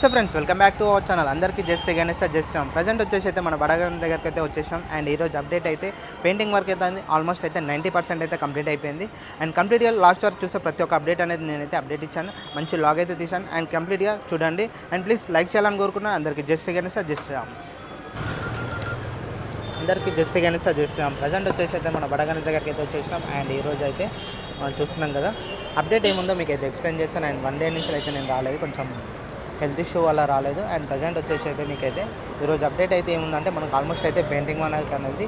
నమస్తే friends, welcome back to our channel. అందరికీ జై శ్రీ గణేష్, జై శ్రీరామ్. ప్రజెంట్ వచ్చేసి అయితే మన బడగం దగ్గరికి అయితే వచ్చేసాం. అండ్ ఈరోజు అప్డేట్ అయితే పెయింటింగ్ వర్క్ అయితే ఆల్మోస్ట్ అయితే 90% అయితే కంప్లీట్ అయిపోయింది. అండ్ కంప్లీట్గా లాస్ట్ వరకు చూస్తే ప్రతి ఒక్క అప్డేట్ అనేది నేనైతే అప్డేట్ ఇచ్చాను. మంచి లాగ్ అయితే తీశాను అండ్ కంప్లీట్గా చూడండి. అండ్ ప్లీజ్ లైక్ చేయాలని కోరుకున్నాను. అందరికీ జై శ్రీ గణేష్, జై శ్రీరామ్. అందరికీ జై శ్రీ గణేష్, జై శ్రీరామ్. ప్రజెంట్ వచ్చేసి అయితే మన బడగం దగ్గరికి అయితే వచ్చేసాం. అండ్ ఈరోజు అయితే మనం చూస్తున్నాం కదా, అప్డేట్ ఏముందో మీకు అయితే ఎక్స్ప్లెయిన్ చేస్తాను. అండ్ 1 డే నుంచి అయితే నేను రాలేదు, కొంచెం హెల్త్ ఇష్యూ వల్ల రాలేదు. అండ్ ప్రజెంట్ వచ్చేసి అయితే మీకైతే ఈరోజు అప్డేట్ అయితే ఏముందంటే, మనకు ఆల్మోస్ట్ అయితే పెయింటింగ్ వర్క్ అనేది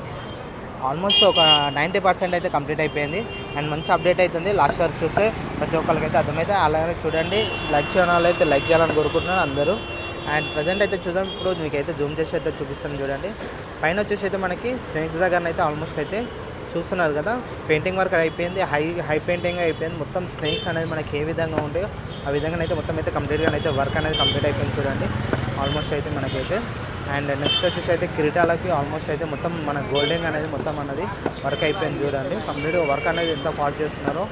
ఆల్మోస్ట్ ఒక 90% అయితే కంప్లీట్ అయిపోయింది. అండ్ మంచి అప్డేట్ అవుతుంది. లాస్ట్ వరకు చూస్తే ప్రతి ఒక్కరికైతే అర్థమైతే. అలాగే చూడండి, లైక్ చేయడం వల్ల అయితే లైక్ చేయాలని కోరుకుంటున్నాను అందరూ. అండ్ ప్రజెంట్ అయితే చూద్దాం, ఇప్పుడు మీకైతే జూమ్ చేసి అయితే చూపిస్తాను చూడండి. పైన వచ్చేసి అయితే మనకి స్నేక్స్ దగ్గర అయితే ఆల్మోస్ట్ అయితే చూస్తున్నారు కదా, పెయింటింగ్ వర్క్ అయిపోయింది. హై పెయింటింగ్ అయిపోయింది. మొత్తం స్నేక్స్ అనేది మనకి ఏ విధంగా ఉంటాయో ఆ విధంగా అయితే మొత్తం అయితే కంప్లీట్గా అయితే వర్క్ అనేది కంప్లీట్ అయిపోయింది చూడండి ఆల్మోస్ట్ అయితే మనకైతే. అండ్ నెక్స్ట్ వచ్చేసి అయితే కిరీటాలకి ఆల్మోస్ట్ అయితే మొత్తం మన గోల్డెన్ అనేది మొత్తం అన్నది వర్క్ అయిపోయింది చూడండి. కంప్లీట్గా వర్క్ అనేది ఎంత ఫాస్ట్ చేస్తున్నారో.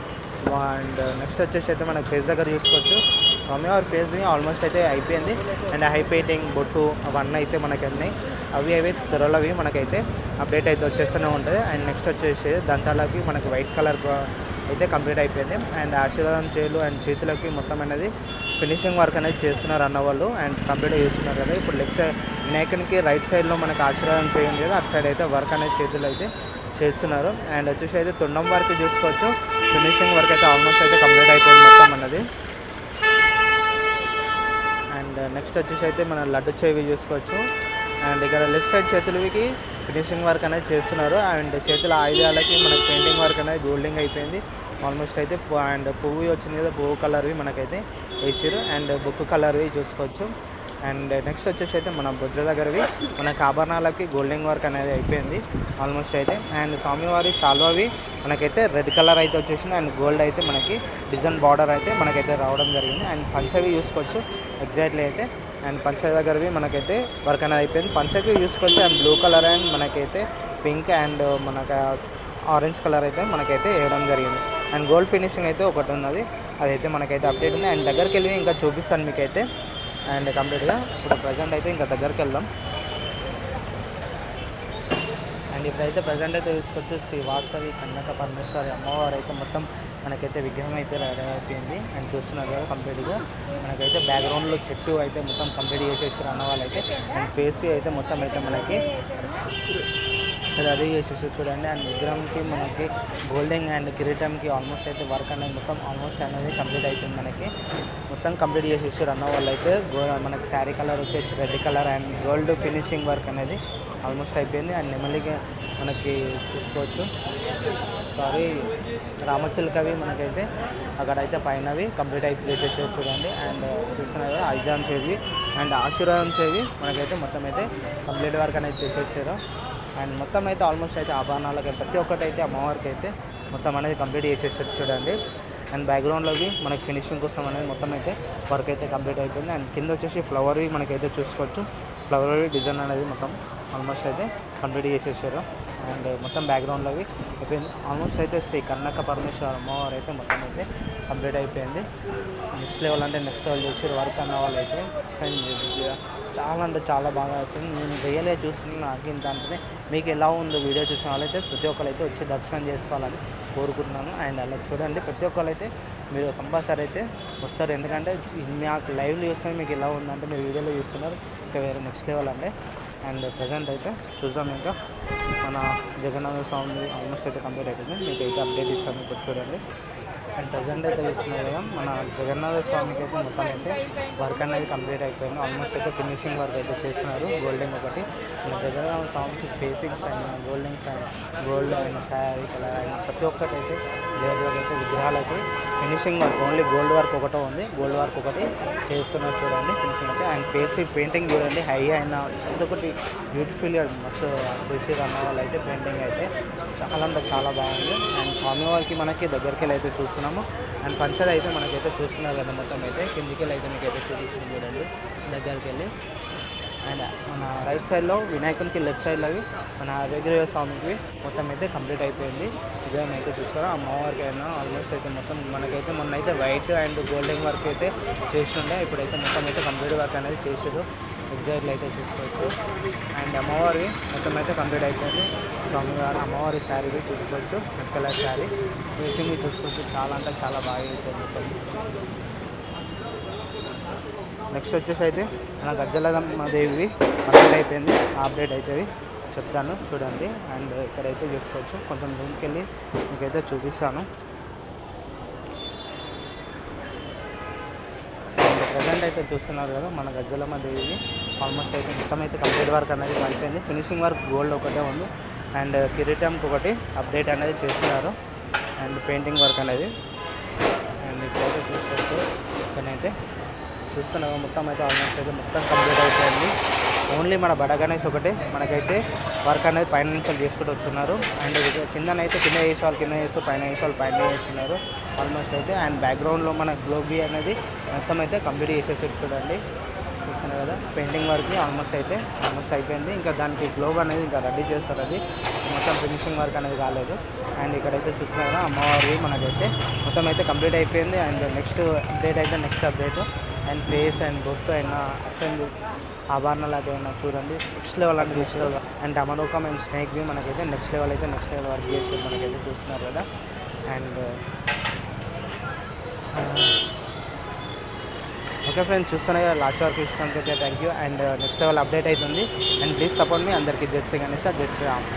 అండ్ నెక్స్ట్ వచ్చేసి అయితే మనకి ఫేస్ దగ్గర చూసుకోవచ్చు. స్వామివారి ఫేస్ని ఆల్మోస్ట్ అయితే అయిపోయింది. అండ్ హై పెయింటింగ్, బొట్టు అవన్నీ అయితే మనకి అన్నీ అవి త్వరలో మనకైతే అప్డేట్ అయితే వచ్చేస్తూనే ఉంటుంది. అండ్ నెక్స్ట్ వచ్చేసి దంతాలకి మనకి వైట్ కలర్ అయితే కంప్లీట్ అయిపోయింది. అండ్ ఆశీర్వాదం చేతులు అండ్ చేతులకి మొత్తం అనేది ఫినిషింగ్ వర్క్ అనేది చేస్తున్నారు అన్నవాళ్ళు. అండ్ కంప్లీట్ చేస్తున్నారు కదా. ఇప్పుడు లెఫ్ట్ సైడ్ వినాయకునికి రైట్ సైడ్లో మనకి ఆశీర్వాదం చేయండి కదా, అటు సైడ్ అయితే వర్క్ అనేది చేతులు అయితే చేస్తున్నారు. అండ్ వచ్చేసి అయితే తొండం వర్క్ చూసుకోవచ్చు. ఫినిషింగ్ వర్క్ అయితే ఆల్మోస్ట్ అయితే కంప్లీట్ అయిపోయింది మొత్తం అన్నది. అండ్ నెక్స్ట్ వచ్చేసి అయితే మన లడ్డు చెవి చూసుకోవచ్చు. అండ్ ఇక్కడ లెఫ్ట్ సైడ్ చేతులకి ఫినిషింగ్ వర్క్ అనేది చేస్తున్నారు. అండ్ చేతుల ఆయుధాలకి మనకి పెయింటింగ్ వర్క్ అనేది గోల్డింగ్ అయిపోయింది ఆల్మోస్ట్ అయితే. అండ్ పువ్వు వచ్చింది కదా, పువ్వు కలర్వి మనకైతే వేసారు. అండ్ బుక్ కలర్వి చూసుకోవచ్చు. అండ్ నెక్స్ట్ వచ్చేసి అయితే మన బుజ్జ దగ్గరవి మనకి ఆభరణాలకి గోల్డింగ్ వర్క్ అనేది అయిపోయింది ఆల్మోస్ట్ అయితే. అండ్ స్వామివారి శాల్వావి మనకైతే రెడ్ కలర్ అయితే వచ్చేసింది. అండ్ గోల్డ్ అయితే మనకి డిజైన్ బార్డర్ అయితే మనకైతే రావడం జరిగింది. అండ్ పంచవి చూసుకోవచ్చు ఎగ్జాక్ట్లీ అయితే. అండ్ పంచ దగ్గరవి మనకైతే వర్క్ అనేది అయిపోయింది. పంచకి చూసుకోవచ్చు. అండ్ బ్లూ కలర్ అండ్ మనకైతే పింక్ అండ్ మనకు ఆరెంజ్ కలర్ అయితే మనకైతే వేయడం జరిగింది. అండ్ గోల్డ్ ఫినిషింగ్ అయితే ఒకటి ఉన్నది, అదైతే మనకైతే అప్డేట్ ఉంది. అండ్ దగ్గరికి వెళ్ళి ఇంకా చూపిస్తాను మీకైతే. అండ్ కంప్లీట్గా ఇప్పుడు ప్రజెంట్ అయితే ఇంకా దగ్గరికి వెళ్దాం. అండ్ ఇప్పుడైతే ప్రజెంట్ అయితే చూసుకోవచ్చు, శ్రీ వాసవి కనక పరమేశ్వరి అమ్మవారు అయితే మొత్తం మనకైతే విగ్రహం అయితే రెడీ అయిపోయింది. అండ్ చూస్తున్నారు కదా, కంప్లీట్గా మనకైతే బ్యాక్గ్రౌండ్లో చెట్టు అయితే మొత్తం కంప్లీట్ చేసేసారు అన్న వాళ్ళు అయితే. అండ్ ఫేస్ అయితే మొత్తం అయితే మనకి రెడీ చేసేసి చూడండి. అండ్ విగ్రహంకి మనకి గోల్డెన్ అండ్ కిరీటంకి ఆల్మోస్ట్ అయితే వర్క్ అనేది మొత్తం ఆల్మోస్ట్ అనేది కంప్లీట్ అయిపోయింది. మనకి మొత్తం కంప్లీట్ చేసేసారు అన్న వాళ్ళు అయితే. మనకి శారీ కలర్ వచ్చేసి red colour and gold finishing work అనేది ఆల్మోస్ట్ అయిపోయింది. అండ్ నెమ్మదిగా మనకి చూసుకోవచ్చు, సారీ రామచిలకవి మనకైతే అక్కడైతే పైనవి కంప్లీట్ అయిపోయి చూడండి. అండ్ చూస్తున్నారు కదా, ఐజామ్ చేవి అండ్ ఆశీర్వాదం చేవి మనకైతే మొత్తం అయితే కంప్లీట్ వర్క్ అనేది చేసేసారు. అండ్ మొత్తం అయితే ఆల్మోస్ట్ అయితే ఆభరణాలకి ప్రతి ఒక్కటి అయితే అమ్మవారికి అయితే మొత్తం అనేది కంప్లీట్ చేసేసారు చూడండి. అండ్ బ్యాక్గ్రౌండ్లోకి మనకి ఫినిషింగ్ కోసం అనేది మొత్తం అయితే వర్క్ అయితే కంప్లీట్ అయిపోయింది. అండ్ కింద వచ్చేసి ఫ్లవర్వి మనకైతే చూసుకోవచ్చు. ఫ్లవర్వి డిజైన్ అనేది మొత్తం ఆల్మోస్ట్ అయితే కంప్లీట్ చేసేసారు. అండ్ మొత్తం బ్యాక్గ్రౌండ్లోవి అయిపోయింది ఆల్మోస్ట్ అయితే. శ్రీ కనక పరమేశ్వర అమ్మవారు అయితే మొత్తం అయితే కంప్లీట్ అయిపోయింది. నెక్స్ట్ లెవెల్ అంటే నెక్స్ట్ లెవెల్ చేసారు వర్క్ అన్న వాళ్ళు అయితే. చాలా అంటే చాలా బాగా వస్తుంది. నేను రియల్గా చూస్తున్నాను, నాకు ఇంత అంటే మీకు ఎలా ఉందో వీడియో చూసిన వాళ్ళైతే ప్రతి ఒక్కరు అయితే వచ్చి దర్శనం చేసుకోవాలని కోరుకుంటున్నాను. అండ్ అలా చూడండి, ప్రతి ఒక్కరు అయితే మీరు కంపల్సరీ అయితే వస్తారు. ఎందుకంటే నాకు లైవ్లో చూస్తే మీకు ఎలా ఉందంటే మీరు వీడియోలో చూస్తున్నారు, ఇంకా వేరే నెక్స్ట్ లెవెల్ అంటే. అండ్ ప్రజెంట్ అయితే చూద్దాం, ఇంకా మన జగన్నాథ స్వామి ఆల్మోస్ట్ అయితే కంప్లీట్ అవుతుంది. మీకు అయితే అప్డేట్ ఇస్తాను ఇప్పుడు చూడండి. అండ్ ప్రజెంట్ అయితే చూస్తున్నారు కదా, మన జగన్నాథ స్వామికి అయితే మొత్తం అయితే వర్క్ అనేది కంప్లీట్ అయిపోయింది. ఆల్మోస్ట్ అయితే ఫినిషింగ్ వర్క్ అయితే చేస్తున్నారు. గోల్డెన్ ఒకటి మన జగన్నాథ స్వామికి ఫేసింగ్స్ అయిన గోల్డ్ అయిన శారీ కలర్ అయిన ప్రతి ఒక్కటి అయితే దేవుడు అయితే విగ్రహాలకి finishing work only gold work ఒకటే ఉంది. గోల్డ్ వర్క్ ఒకటి చేస్తున్నారు చూడండి ఫినిషింగ్ అయితే. అండ్ ఫేస్ పెయింటింగ్ చూడండి, హై అయిన ఒకటి బ్యూటిఫుల్గా మస్తు చేసి అన్న వాళ్ళు అయితే పెయింటింగ్ అయితే చాలా అంటే చాలా బాగుంది. అండ్ స్వామివారికి మనకి దగ్గరికి వెళ్ళి అయితే చూస్తున్నాము. అండ్ పంచది అయితే మనకైతే చూస్తున్నారు కదా, మొత్తం అయితే కిందికి వెళ్ళి అయితే మీకు అయితే చూపిస్తుంది చూడండి దగ్గరికి వెళ్ళి. అండ్ మన రైట్ సైడ్లో వినాయకునికి లెఫ్ట్ సైడ్లో అవి మన రెగ్యులర్ స్వామికి మొత్తం అయితే కంప్లీట్ అయిపోయింది. విగ్రహం అయితే చూసుకోరా అమ్మవారికి అయినా ఆల్మోస్ట్ అయితే మొత్తం మనకైతే మొన్న అయితే వైట్ అండ్ గోల్డెన్ వర్క్ అయితే చేస్తుండే, ఇప్పుడైతే మొత్తం అయితే కంప్లీట్ వర్క్ అనేది చేసారు. ఎగ్జాక్ట్లో అయితే చూసుకోవచ్చు. అండ్ అమ్మవారి మొత్తం అయితే కంప్లీట్ అయిపోయింది. స్వామివారి అమ్మవారి శారీ చూసుకోవచ్చు, రెడ్ కలర్ శారీ ఫినిషింగ్ చూసుకోవచ్చు. చాలా అంటే చాలా బాగా అయిపోయింది మొత్తం. నెక్స్ట్ వచ్చేసి అయితే మన గజ్జలమ్మ దేవి అప్డేట్ అయిపోయింది. ఆ అప్డేట్ అవుతుంది చెప్తాను చూడండి. అండ్ ఇక్కడైతే చూసుకోవచ్చు, కొంచెం రూమ్కి వెళ్ళి మీకైతే చూపిస్తాను. ప్రజెంట్ అయితే చూస్తున్నారు కదా మన గజ్జలమ్మ దేవి ఆల్మోస్ట్ అయితే మొత్తం అయితే కంప్లీట్ వర్క్ అనేది అయిపోయింది. ఫినిషింగ్ వర్క్ గోల్డ్ ఒకటే ఉంది. అండ్ కిరీటంకి ఒకటి అప్డేట్ అనేది చేస్తున్నారు. అండ్ పెయింటింగ్ వర్క్ అనేది. అండ్ ఇప్పుడైతే చూసుకోవచ్చు, ఇక్కడైతే చూస్తున్నాము మొత్తం అయితే ఆల్మోస్ట్ అయితే మొత్తం కంప్లీట్ అయిపోయింది. ఓన్లీ మన బడ గణేష్ ఒకటే మనకైతే వర్క్ అనేది పైన నుంచి చేసుకుంటూ వస్తున్నారు. అండ్ కిందనైతే కింద వేసేవాళ్ళు కింద వేస్తూ పైన వేసేవాళ్ళు పైన వేస్తున్నారు ఆల్మోస్ట్ అయితే. అండ్ బ్యాక్గ్రౌండ్లో మన గ్లోబీ అనేది మొత్తం అయితే కంప్లీట్ చేసేసి చూడండి. చూస్తున్నారు కదా పెయింటింగ్ వర్క్ ఆల్మోస్ట్ అయిపోయింది. ఇంకా దానికి గ్లోబ్ అనేది ఇంకా రెడీ చేస్తారు, అది మొత్తం ఫినిషింగ్ వర్క్ అనేది కాలేదు. అండ్ ఇక్కడైతే చూస్తున్నారు కదా అమ్మవారి మనకైతే మొత్తం అయితే కంప్లీట్ అయిపోయింది. And next update and face and బొట్టు అయినా అసెంబ్లీ ఆభరణాలు అయినా చూడండి నెక్స్ట్ లెవెల్ అంటే నెక్స్ట్ లెవెల్. అండ్ అమరోకం అండ్ స్నేక్ వ్యూ మనకైతే నెక్స్ట్ లెవెల్ వర్క్ చేసి మనకైతే చూస్తున్నారు కదా. అండ్ ఓకే ఫ్రెండ్స్, చూస్తున్నా కదా లాస్ట్ వరకు ఇచ్చినందుకైతే thank you. And next level update అవుతుంది. అండ్ ప్లీజ్ సపోర్ట్ మీ అందరికీ. జై శ్రీ గణేష్, జై శ్రీరామ్.